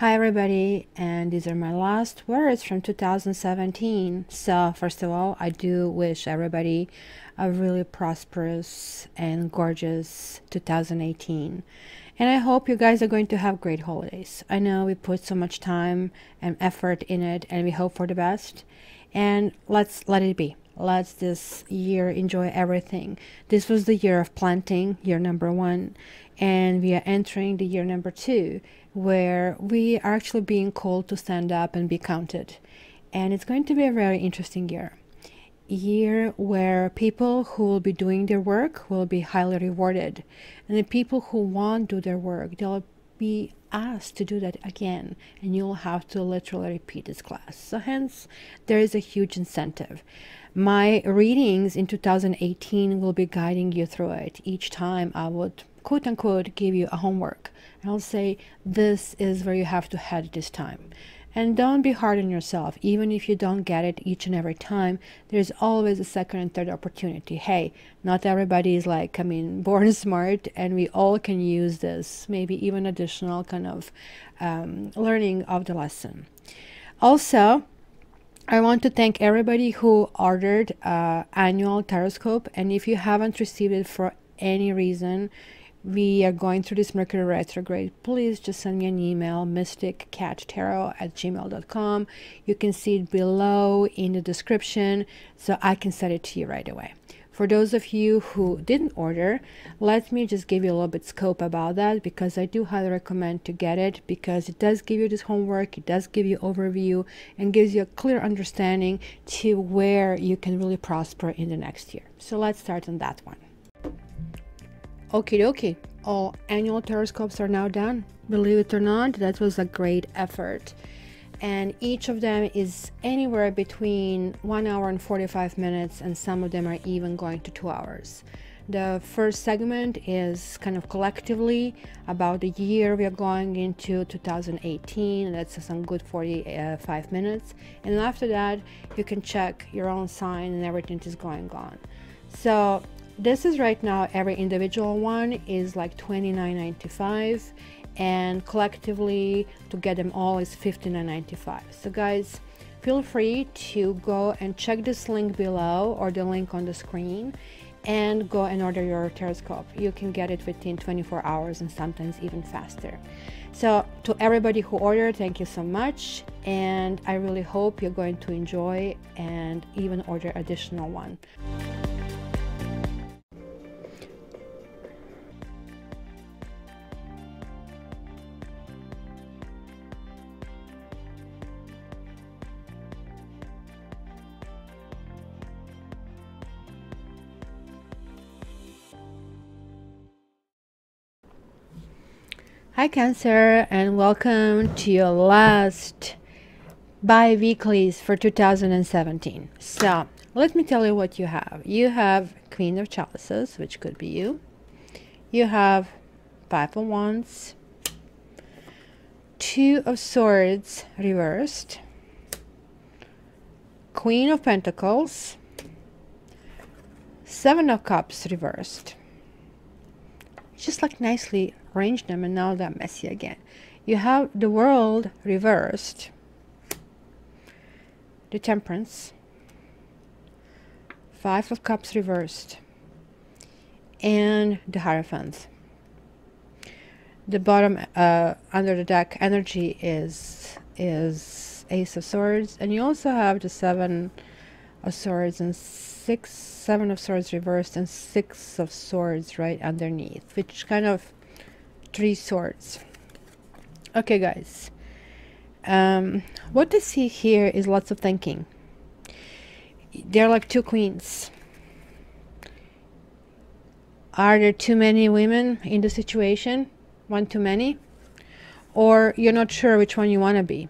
Hi everybody, and these are my last words from 2017. So first of all, I do wish everybody a really prosperous and gorgeous 2018. And I hope you guys are going to have great holidays. I know we put so much time and effort in it, and we hope for the best. And let's let it be. Let's this year enjoy everything. This was the year of planting, year number 1, and we are entering the year number 2, where we are actually being called to stand up and be counted. And it's going to be a very interesting year where people who will be doing their work will be highly rewarded, and the people who won't do their work, they'll be asked to do that again, and you'll have to literally repeat this class. So hence there is a huge incentive. My readings in 2018 will be guiding you through it. Each time I would quote unquote give you a homework, and I'll say this is where you have to head this time. And don't be hard on yourself. Even if you don't get it each and every time, there's always a second and third opportunity. Hey, not everybody is like, born smart, and we all can use this, maybe even additional kind of learning of the lesson. Also, I want to thank everybody who ordered annual Taroscope, and if you haven't received it for any reason, we are going through this Mercury retrograde, please just send me an email, mysticcattarot@gmail.com. You can see it below in the description, so I can send it to you right away. For those of you who didn't order, let me just give you a little bit scope about that, because I do highly recommend to get it, because it does give you this homework, it does give you overview, and gives you a clear understanding to where you can really prosper in the next year. So let's start on that one. Okie dokie, all annual Taroscopes are now done. Believe it or not, that was a great effort. And each of them is anywhere between 1 hour and 45 minutes, and some of them are even going to 2 hours. The first segment is kind of collectively about the year we are going into, 2018. That's some good 45 minutes. And after that, you can check your own sign and everything is going on. So this is right now, every individual one is like $29.95, and collectively to get them all is $59.95. So guys, feel free to go and check this link below or the link on the screen and go and order your Taroscope. You can get it within 24 hours and sometimes even faster. So to everybody who ordered, thank you so much, and I really hope you're going to enjoy and even order additional one. Hi Cancer, and welcome to your last bi-weeklies for 2017. So let me tell you what you have. You have Queen of Chalices, which could be you. You have 5 of Wands, 2 of Swords reversed, Queen of Pentacles, 7 of Cups reversed. Just like nicely arrange them, and now they're messy again. You have the World reversed, the Temperance, 5 of Cups reversed, and the Hierophant. The bottom under the deck energy is Ace of Swords, and you also have the 7 of Swords and 7 of Swords reversed and 6 of Swords right underneath, which kind of 3 swords. Okay guys, what I see here is lots of thinking. They're like 2 queens. Are there too many women in the situation? One too many? Or you're not sure which one you want to be?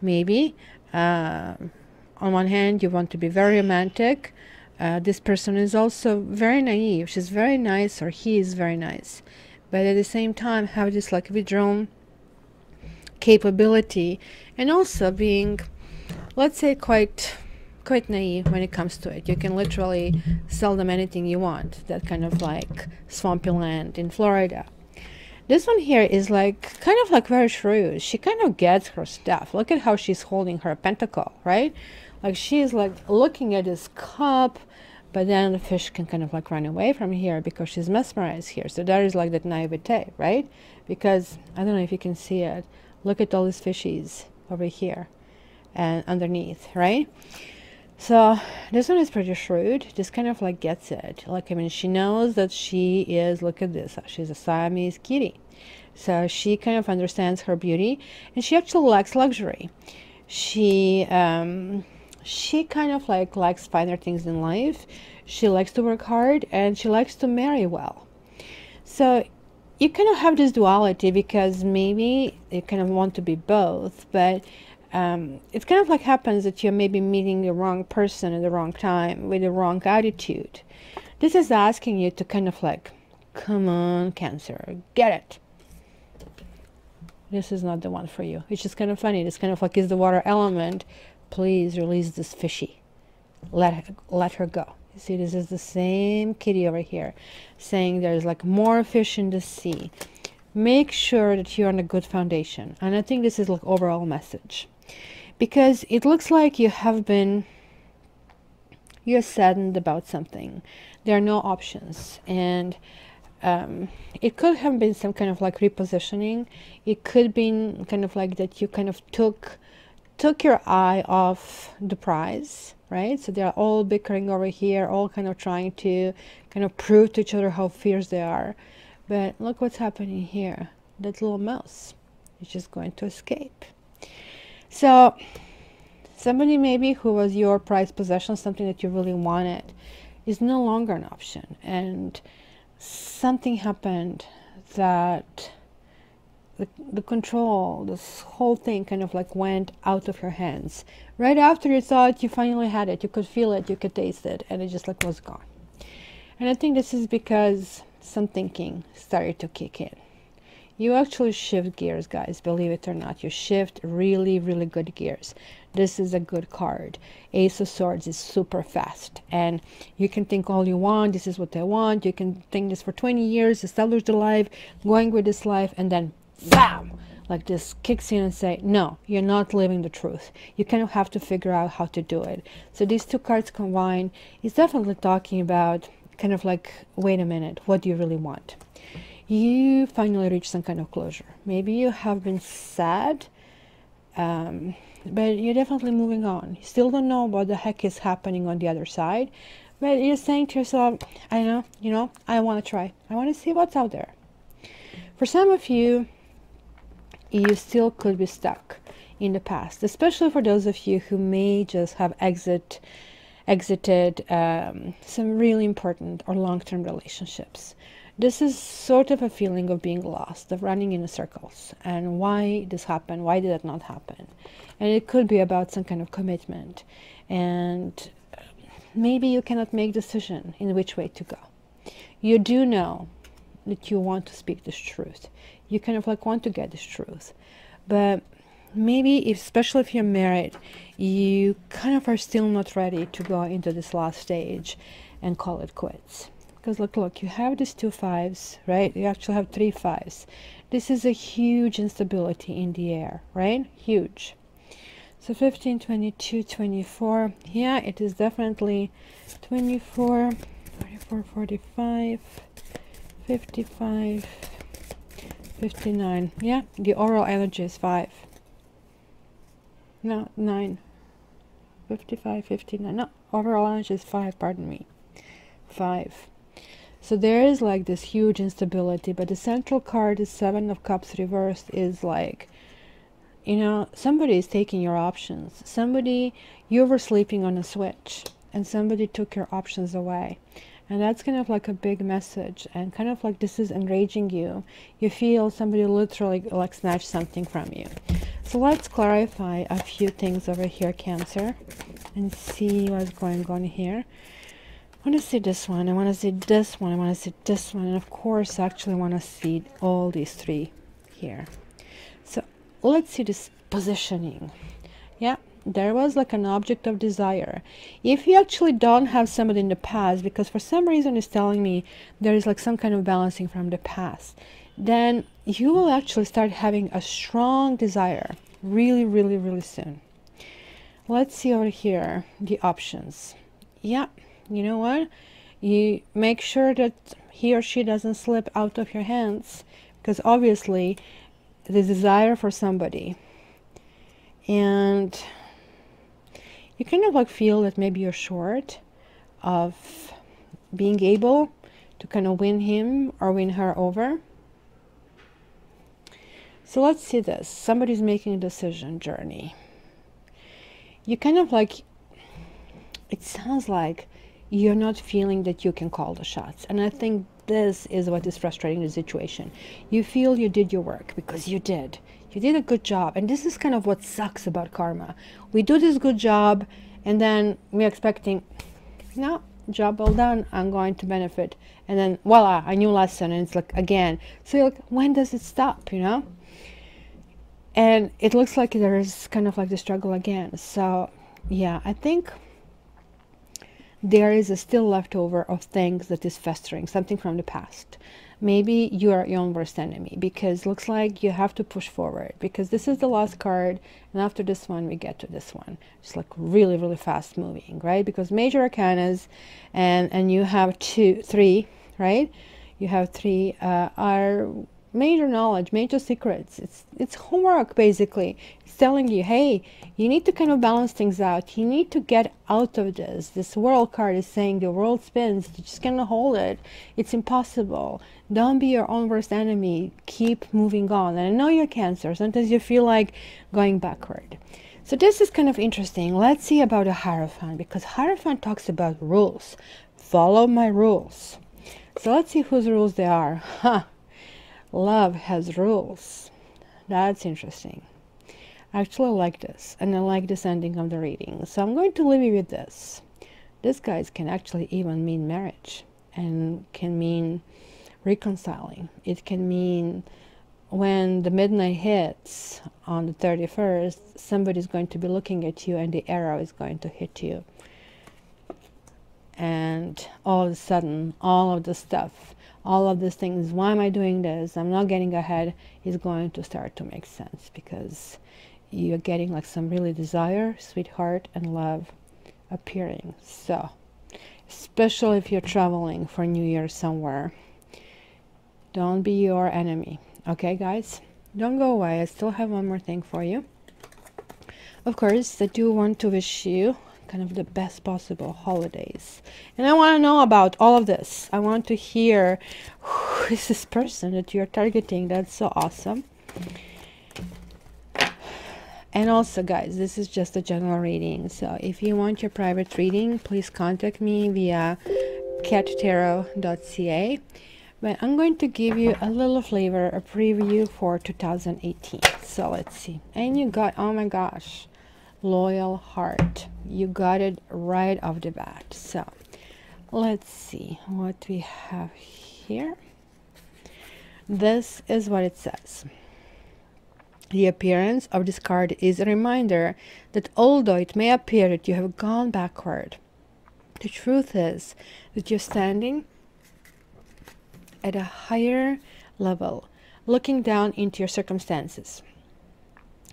Maybe on one hand you want to be very romantic. This person is also very naive. She's very nice, or he is very nice, but at the same time have this like withdrawn capability, and also being, let's say, quite naive when it comes to it. You can literally sell them anything you want, that kind of like swampy land in Florida. This one here is like kind of like very shrewd. She kind of gets her stuff. Look at how she's holding her pentacle, right? Like she's like looking at this cup, but then the fish can kind of like run away from here because she's mesmerized here. So there is like that naivete, right? Because I don't know if you can see it. Look at all these fishies over here and underneath, right? So this one is pretty shrewd. This kind of like gets it. Like, I mean, she knows that she is, look at this, she's a Siamese kitty. So she kind of understands her beauty, and she actually likes luxury. She kind of like likes finer things in life. She likes to work hard, and she likes to marry well. So you kind of have this duality because maybe you kind of want to be both, but it's kind of like happens that you're maybe meeting the wrong person at the wrong time with the wrong attitude. This is asking you to kind of like, come on, Cancer, get it. This is not the one for you. It's just kind of funny. This kind of like is the water element. Please release this fishy. Let her go. You see, this is the same kitty over here saying there's like more fish in the sea. Make sure that you're on a good foundation. And I think this is like overall message. Because it looks like you're saddened about something. There are no options. And it could have been some kind of like repositioning. It could be kind of like that you kind of took your eye off the prize, right? So they're all bickering over here, all kind of trying to kind of prove to each other how fierce they are. But look what's happening here. That little mouse is just going to escape. So somebody maybe who was your prized possession, something that you really wanted, is no longer an option. And something happened that the control, this whole thing kind of like went out of your hands. Right after you thought you finally had it, you could feel it, you could taste it, and it just like was gone. And I think this is because some thinking started to kick in. You actually shift gears, guys, believe it or not. You shift really, really good gears. This is a good card. Ace of Swords is super fast. And you can think all you want. This is what I want. You can think this for 20 years, establish the life, going with this life, and then bam! Like this kicks in and say, no, you're not living the truth. You kind of have to figure out how to do it. So these two cards combined is definitely talking about kind of like, wait a minute, what do you really want? You finally reach some kind of closure. Maybe you have been sad, but you're definitely moving on. You still don't know what the heck is happening on the other side, but you're saying to yourself, I know, I want to try. I want to see what's out there. For some of you, you still could be stuck in the past, especially for those of you who may just have exited some really important or long-term relationships. This is sort of a feeling of being lost, of running in circles, and why this happened, why did that not happen? And it could be about some kind of commitment, and maybe you cannot make a decision in which way to go. You do know that you want to speak this truth. You kind of like want to get this truth, but maybe, especially if you're married, you kind of are still not ready to go into this last stage and call it quits. Because look, you have these 2 5s, right? You actually have 3 5s. This is a huge instability in the air, right? Huge. So 15, 22, 24. Yeah, it is definitely 24, 44, 45, 55, 59. Yeah, the oral energy is 5. No, 9. 55, 59. No, overall energy is 5, pardon me. 5. So there is like this huge instability, but the central card is 7 of Cups reversed, is like, somebody is taking your options. You were sleeping on a switch and somebody took your options away. And that's kind of like a big message, and kind of like this is enraging you. You feel somebody literally like snatched something from you. So let's clarify a few things over here, Cancer, and see what's going on here. I want to see this one, I want to see this one, I want to see this one, and of course I actually want to see all these 3 here. So let's see this positioning. Yeah, there was like an object of desire. If you actually don't have somebody in the past, because for some reason it's telling me there is like some kind of balancing from the past, then you will actually start having a strong desire really, really, really soon. Let's see over here, the options. Yeah, you know what? You make sure that he or she doesn't slip out of your hands, because obviously the desire for somebody, and you kind of like feel that maybe you're short of being able to kind of win him or win her over. So let's see this. Somebody's making a decision journey. You kind of like, it sounds like you're not feeling that you can call the shots. And I think this is what is frustrating the situation. You feel you did your work, because you did. You did a good job. And this is kind of what sucks about karma. We do this good job, and then we're expecting, no, job well done, I'm going to benefit. And then voila, a new lesson. And it's like, again. So you're like, when does it stop, you know? And it looks like there's kind of like the struggle again. So yeah, I think there is a still leftover of things that is festering, something from the past. Maybe you are your own worst enemy, because it looks like you have to push forward, because this is the last card, and after this one we get to this one. It's like really, really fast moving, right? Because major arcanas and you have three, right? You have three are major knowledge, major secrets. It's homework, basically. It's telling you, hey, you need to kind of balance things out. You need to get out of this. This world card is saying the world spins. You just cannot hold it. It's impossible. Don't be your own worst enemy. Keep moving on. And I know you're Cancer. Sometimes you feel like going backward. So this is kind of interesting. Let's see about a Hierophant, because Hierophant talks about rules. Follow my rules. So let's see whose rules they are. Huh. Love has rules. That's interesting. I actually like this, and I like this ending of the reading. So I'm going to leave you with this. This, guys, can actually even mean marriage, and can mean reconciling. It can mean when the midnight hits on the 31st, somebody's going to be looking at you and the arrow is going to hit you. And all of a sudden, all of the stuff, all of these things, why am I doing this? I'm not getting ahead, is going to start to make sense, because you're getting like some really desire, sweetheart, and love appearing. So, especially if you're traveling for New Year somewhere, don't be your enemy. Okay, guys? Don't go away. I still have one more thing for you. Of course, I do want to wish you kind of the best possible holidays, and I want to know about all of this. I want to hear who is this person that you're targeting. That's so awesome. And also, guys, this is just a general reading, so if you want your private reading, please contact me via cattarot.ca. But I'm going to give you a little flavor, a preview for 2018. So let's see. And you got, oh my gosh, loyal heart. You got it right off the bat. So let's see what we have here. This is what it says. The appearance of this card is a reminder that although it may appear that you have gone backward, the truth is that you're standing at a higher level, looking down into your circumstances.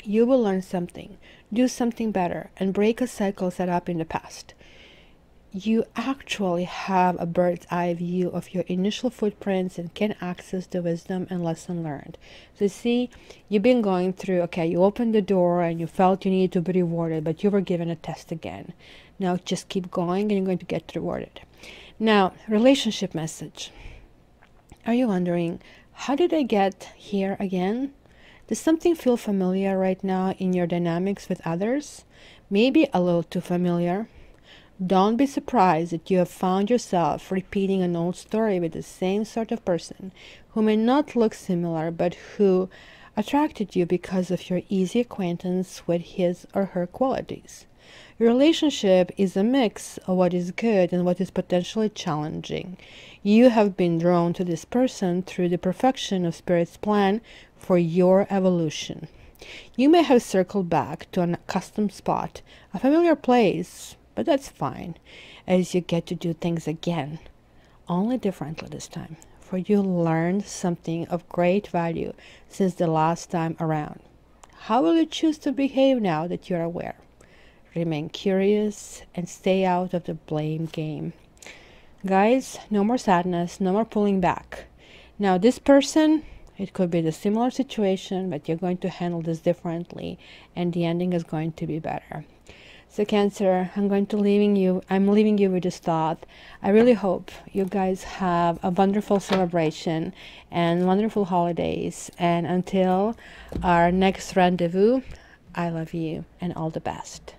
You will learn something, do something better, and break a cycle set up in the past. You actually have a bird's eye view of your initial footprints and can access the wisdom and lesson learned. So see, you've been going through, okay, you opened the door and you felt you needed to be rewarded, but you were given a test again. Now just keep going and you're going to get rewarded. Now, relationship message. Are you wondering, how did I get here again? Does something feel familiar right now in your dynamics with others? Maybe a little too familiar. Don't be surprised that you have found yourself repeating an old story with the same sort of person who may not look similar, but who attracted you because of your easy acquaintance with his or her qualities. Your relationship is a mix of what is good and what is potentially challenging. You have been drawn to this person through the perfection of Spirit's plan for your evolution. You may have circled back to an accustomed spot, a familiar place, but that's fine, as you get to do things again, only differently this time, for you learned something of great value since the last time around. How will you choose to behave now that you're aware? Remain curious and stay out of the blame game. Guys, no more sadness, no more pulling back. Now this person, it could be the similar situation, but you're going to handle this differently and the ending is going to be better. So Cancer, I'm leaving you with this thought. I really hope you guys have a wonderful celebration and wonderful holidays. And until our next rendezvous, I love you and all the best.